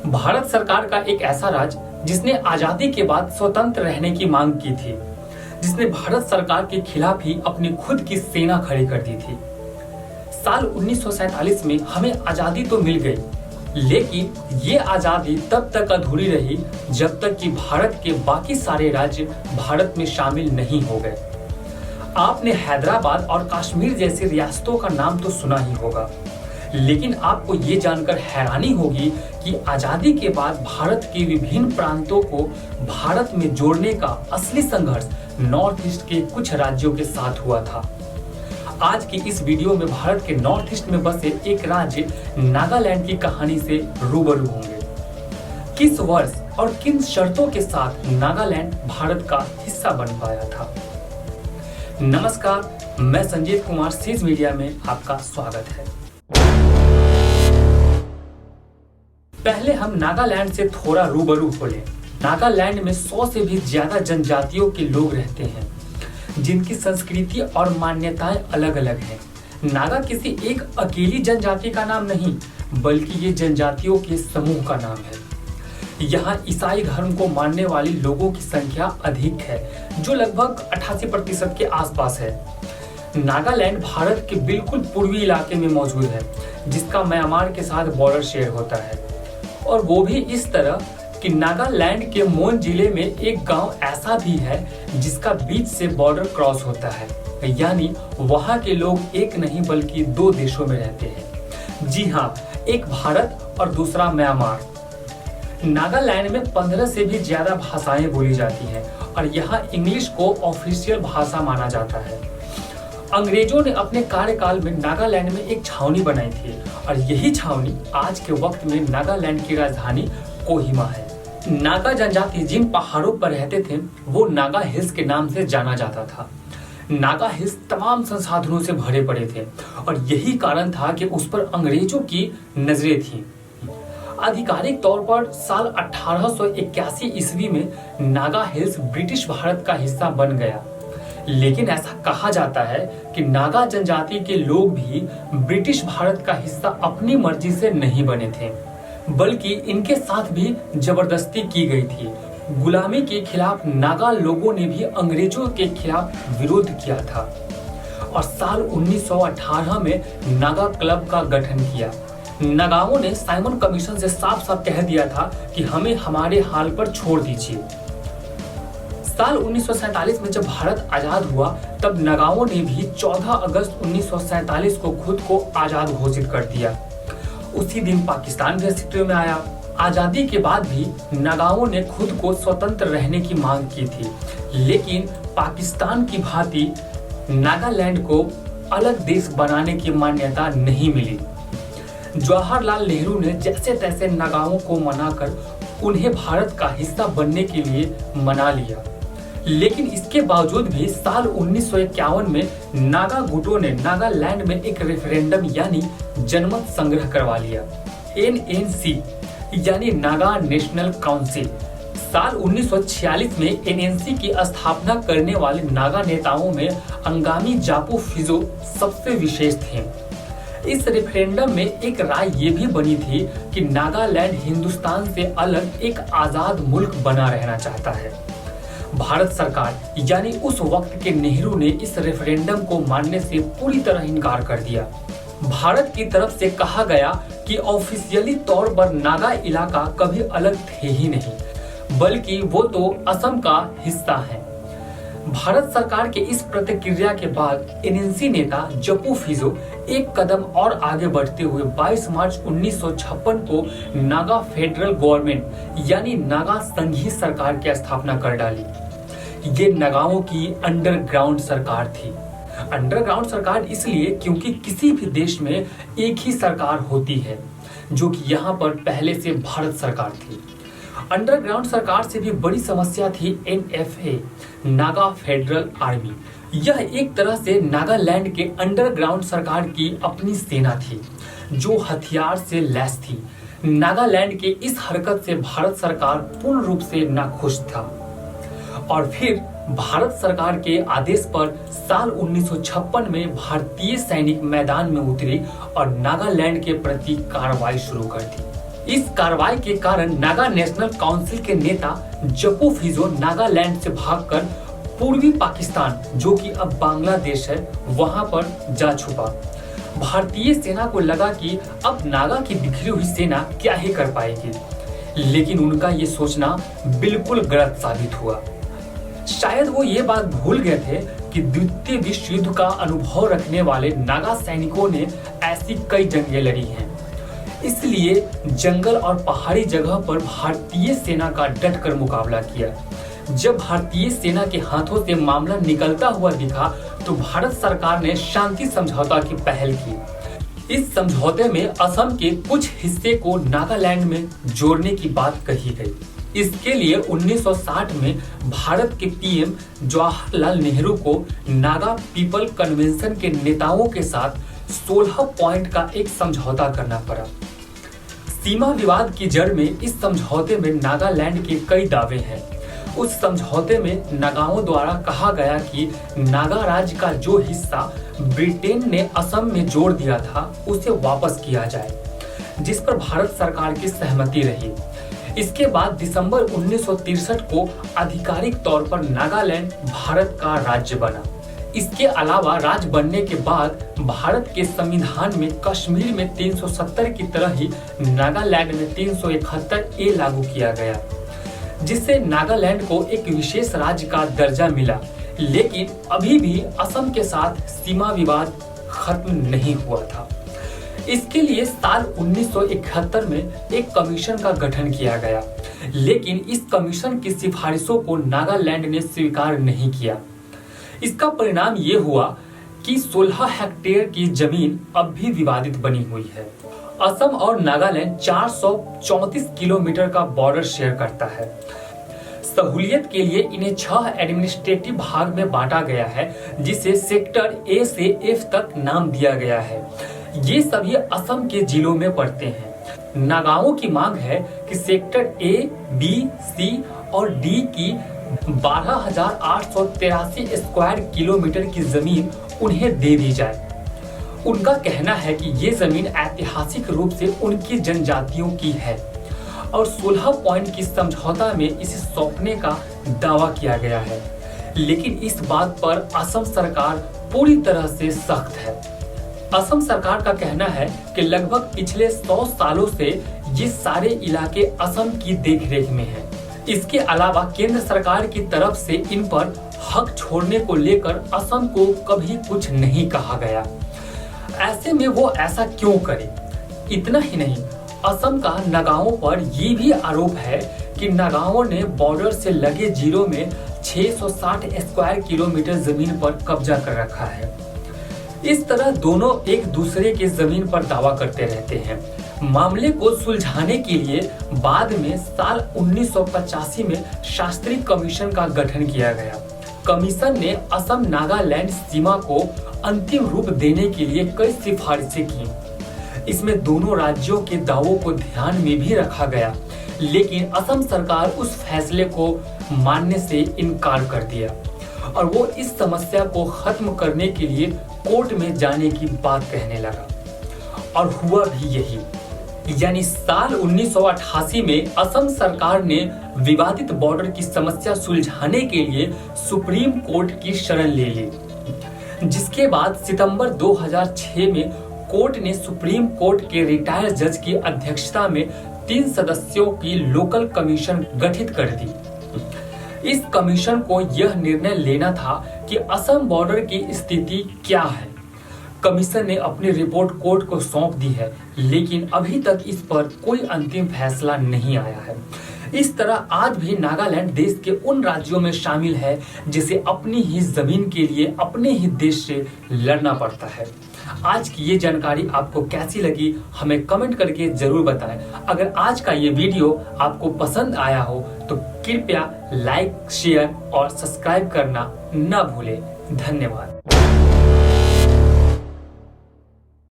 भारत सरकार का एक ऐसा राज्य जिसने आजादी के बाद स्वतंत्र रहने की मांग की थी, जिसने भारत सरकार के खिलाफ ही अपनी खुद की सेना खड़ी कर दी थी। साल 1947 में हमें आजादी तो मिल गई, लेकिन ये आजादी तब तक अधूरी रही जब तक कि भारत के बाकी सारे राज्य भारत में शामिल नहीं हो गए। आपने हैदराबाद और कश्मीर जैसी रियासतों का नाम तो सुना ही होगा, लेकिन आपको ये जानकर हैरानी होगी कि आजादी के बाद भारत के विभिन्न प्रांतों को भारत में जोड़ने का असली संघर्ष नॉर्थ ईस्ट के कुछ राज्यों के साथ हुआ था। आज की इस वीडियो में भारत के नॉर्थ ईस्ट में बसे एक राज्य नागालैंड की कहानी से रूबरू होंगे। किस वर्ष और किन शर्तों के साथ नागालैंड भारत का हिस्सा बन पाया था। नमस्कार, मैं संजीव कुमार, सीज मीडिया में आपका स्वागत है। पहले हम नागालैंड से थोड़ा रूबरू हो लें। नागालैंड में 100 से भी ज्यादा जनजातियों के लोग रहते हैं, जिनकी संस्कृति और मान्यताएं अलग अलग हैं। नागा किसी एक अकेली जनजाति का नाम नहीं, बल्कि ये जनजातियों के समूह का नाम है। यहाँ ईसाई धर्म को मानने वाले लोगों की संख्या अधिक है, जो लगभग 88% के आसपास है। नागालैंड भारत के बिल्कुल पूर्वी इलाके में मौजूद है, जिसका म्यांमार के साथ बॉर्डर शेयर होता है, और वो भी इस तरह कि नागालैंड के मोन जिले में एक गांव ऐसा भी है जिसका बीच से बॉर्डर क्रॉस होता है, यानी वहां के लोग एक नहीं बल्कि 2 देशों में रहते हैं। जी हाँ, एक भारत और दूसरा म्यांमार। नागालैंड में 15 से भी ज्यादा भाषाएं बोली जाती हैं और यहाँ इंग्लिश को ऑफिशियल भाषा माना जाता है। अंग्रेजों ने अपने कार्यकाल में नागालैंड में एक छावनी बनाई थी और यही छावनी आज के वक्त में नागालैंड की राजधानी कोहिमा है। नागा जनजाति जिन पहाड़ों पर रहते थे वो नागा हिल्स के नाम से जाना जाता था। नागा हिल्स तमाम संसाधनों से भरे पड़े थे और यही कारण था कि उस पर अंग्रेजों की नजरें थीं। आधिकारिक तौर पर साल 1881 ईस्वी में नागा हिल्स ब्रिटिश भारत का हिस्सा बन गया, लेकिन ऐसा कहा जाता है कि नागा जनजाति के लोग भी ब्रिटिश भारत का हिस्सा अपनी मर्जी से नहीं बने थे, बल्कि इनके साथ भी जबरदस्ती की गई थी। गुलामी के खिलाफ नागा लोगों ने भी अंग्रेजों के खिलाफ विरोध किया था और साल 1918 में नागा क्लब का गठन किया। नागाओं ने साइमन कमीशन से साफ साफ कह दिया था कि हमें हमारे हाल पर छोड़ दीजिए। साल 1947 में जब भारत आजाद हुआ, तब नागाओं ने भी 14 अगस्त 1947 को खुद को आजाद घोषित कर दिया। उसी दिन पाकिस्तान भी अस्तित्व में आया। आजादी के बाद भी नागाओं ने खुद को स्वतंत्र रहने की मांग की थी, लेकिन पाकिस्तान की भांति नागालैंड को अलग देश बनाने की मान्यता नहीं मिली। जवाहरलाल नेहरू ने जैसे तैसे नागाओं को मनाकर उन्हें भारत का हिस्सा बनने के लिए मना लिया, लेकिन इसके बावजूद भी साल 1951 में नागा गुटों ने नागालैंड में एक रेफरेंडम यानी जनमत संग्रह करवा लिया। NNC यानी नागा नेशनल काउंसिल। साल 1946 में NNC की स्थापना करने वाले नागा नेताओं में अंगामी जापू फिजो सबसे विशेष थे। इस रेफरेंडम में एक राय ये भी बनी थी कि नागालैंड हिंदुस्तान से अलग एक आजाद मुल्क बना रहना चाहता है। भारत सरकार यानी उस वक्त के नेहरू ने इस रेफरेंडम को मानने से पूरी तरह इनकार कर दिया। भारत की तरफ से कहा गया कि ऑफिशियली तौर पर नागा इलाका कभी अलग थे ही नहीं, बल्कि वो तो असम का हिस्सा है। भारत सरकार के इस प्रतिक्रिया के बाद NNC नेता जपू फिजो एक कदम और आगे बढ़ते हुए 22 मार्च 1956 को नागा फेडरल गवर्नमेंट यानी नागा संघीय सरकार की स्थापना कर डाली। ये नागाओं की अंडरग्राउंड सरकार थी। अंडरग्राउंड सरकार इसलिए क्योंकि किसी भी देश में एक ही सरकार होती है, जो कि यहाँ पर पहले से भारत सरकार थी। अंडरग्राउंड सरकार से भी बड़ी समस्या थी NFA नागा फेडरल आर्मी। यह एक तरह से नागालैंड के अंडरग्राउंड सरकार की अपनी सेना थी, जो हथियार से लैस थी। नागालैंड के इस हरकत से भारत सरकार पूर्ण रूप से नाखुश था और फिर भारत सरकार के आदेश पर साल 1956 में भारतीय सैनिक मैदान में उतरे और नागालैंड के प्रति कार्रवाई शुरू कर दी। इस कार्रवाई के कारण नागा नेशनल काउंसिल के नेता जपू फिजो नागालैंड से भागकर पूर्वी पाकिस्तान, जो कि अब बांग्लादेश है, वहां पर जा छुपा। भारतीय सेना को लगा कि अब नागा की बिखरी हुई सेना क्या ही कर पाएगी, लेकिन उनका ये सोचना बिल्कुल गलत साबित हुआ। शायद वो ये बात भूल गए थे कि द्वितीय विश्व युद्ध का अनुभव रखने वाले नागा सैनिकों ने ऐसी कई जंगें लड़ी हैं। इसलिए जंगल और पहाड़ी जगह पर भारतीय सेना का डटकर मुकाबला किया। जब भारतीय सेना के हाथों से मामला निकलता हुआ दिखा तो भारत सरकार ने शांति समझौता की पहल की। इस समझौते में असम के कुछ हिस्से को नागालैंड में जोड़ने की बात कही गई। इसके लिए 1960 में भारत के पीएम जवाहरलाल नेहरू को नागा पीपल कन्वेंशन के नेताओं के साथ 16 पॉइंट का एक समझौता करना पड़ा। सीमा विवाद की जड़ में इस समझौते में नागालैंड के कई दावे हैं। उस समझौते में नागाओं द्वारा कहा गया कि नागा राज्य का जो हिस्सा ब्रिटेन ने असम में जोड़ दिया था उसे वापस किया जाए, जिस पर भारत सरकार की सहमति रही। इसके बाद दिसंबर 1963 को आधिकारिक तौर पर नागालैंड भारत का राज्य बना। इसके अलावा राज्य बनने के बाद भारत के संविधान में कश्मीर में 370 की तरह ही नागालैंड में 371 लागू किया गया, जिससे नागालैंड को एक विशेष राज्य का दर्जा मिला। लेकिन अभी भी असम के साथ सीमा विवाद खत्म नहीं हुआ था। इसके लिए साल 1971 में एक कमीशन का गठन किया गया, लेकिन इस कमीशन की सिफारिशों को नागालैंड ने स्वीकार नहीं किया। इसका परिणाम ये हुआ कि 16 हेक्टेयर की जमीन अब भी विवादित बनी हुई है। असम और नागालैंड 434 किलोमीटर का बॉर्डर शेयर करता है। सहूलियत के लिए इन्हें 6 एडमिनिस्ट्रेटिव भाग में बांटा गया है, जिसे सेक्टर ए से एफ तक नाम दिया गया है। ये सभी असम के जिलों में पड़ते हैं। नागाओं की मांग है कि सेक्टर ए, बी, सी और डी की 12,883 स्क्वायर किलोमीटर की जमीन उन्हें दे दी जाए। उनका कहना है कि ये जमीन ऐतिहासिक रूप से उनकी जनजातियों की है और 16 पॉइंट की समझौता में इसे सौंपने का दावा किया गया है। लेकिन इस बात पर असम सरकार पूरी तरह से सख्त है। असम सरकार का कहना है कि लगभग पिछले 100 सालों से ये सारे इलाके असम की देखरेख में हैं। इसके अलावा केंद्र सरकार की तरफ से इन पर हक छोड़ने को लेकर असम को कभी कुछ नहीं कहा गया। ऐसे में वो ऐसा क्यों करे? इतना ही नहीं, असम का नागाओं पर ये भी आरोप है कि नागाओं ने बॉर्डर से लगे जिलों में 660 स्क्वायर किलोमीटर जमीन पर कब्जा कर रखा है। इस तरह दोनों एक दूसरे की जमीन पर दावा करते रहते हैं। मामले को सुलझाने के लिए बाद में साल 1985 में शास्त्री कमीशन का गठन किया गया। कमीशन ने असम नागालैंड सीमा को अंतिम रूप देने के लिए कई सिफारिशें की। इसमें दोनों राज्यों के दावों को ध्यान में भी रखा गया, लेकिन असम सरकार उस फैसले को मानने से इनकार कर दिया और वो इस समस्या को खत्म करने के लिए कोर्ट में जाने की बात कहने लगा। और हुआ भी यही, यानी साल 1988 में असम सरकार ने विवादित बॉर्डर की समस्या सुलझाने के लिए सुप्रीम कोर्ट की शरण ले ली, जिसके बाद सितंबर 2006 में कोर्ट ने सुप्रीम कोर्ट के रिटायर्ड जज की अध्यक्षता में 3 सदस्यों की लोकल कमीशन गठित कर दी। इस कमीशन को यह निर्णय लेना था कि असम बॉर्डर की स्थिति क्या है। कमीशन ने अपनी रिपोर्ट कोर्ट को सौंप दी है, लेकिन अभी तक इस पर कोई अंतिम फैसला नहीं आया है। इस तरह आज भी नागालैंड देश के उन राज्यों में शामिल है जिसे अपनी ही जमीन के लिए अपने ही देश से लड़ना पड़ता है। आज की ये जानकारी आपको कैसी लगी हमें कमेंट करके जरूर बताएं। अगर आज का ये वीडियो आपको पसंद आया हो तो कृपया लाइक, शेयर और सब्सक्राइब करना न भूलें। धन्यवाद।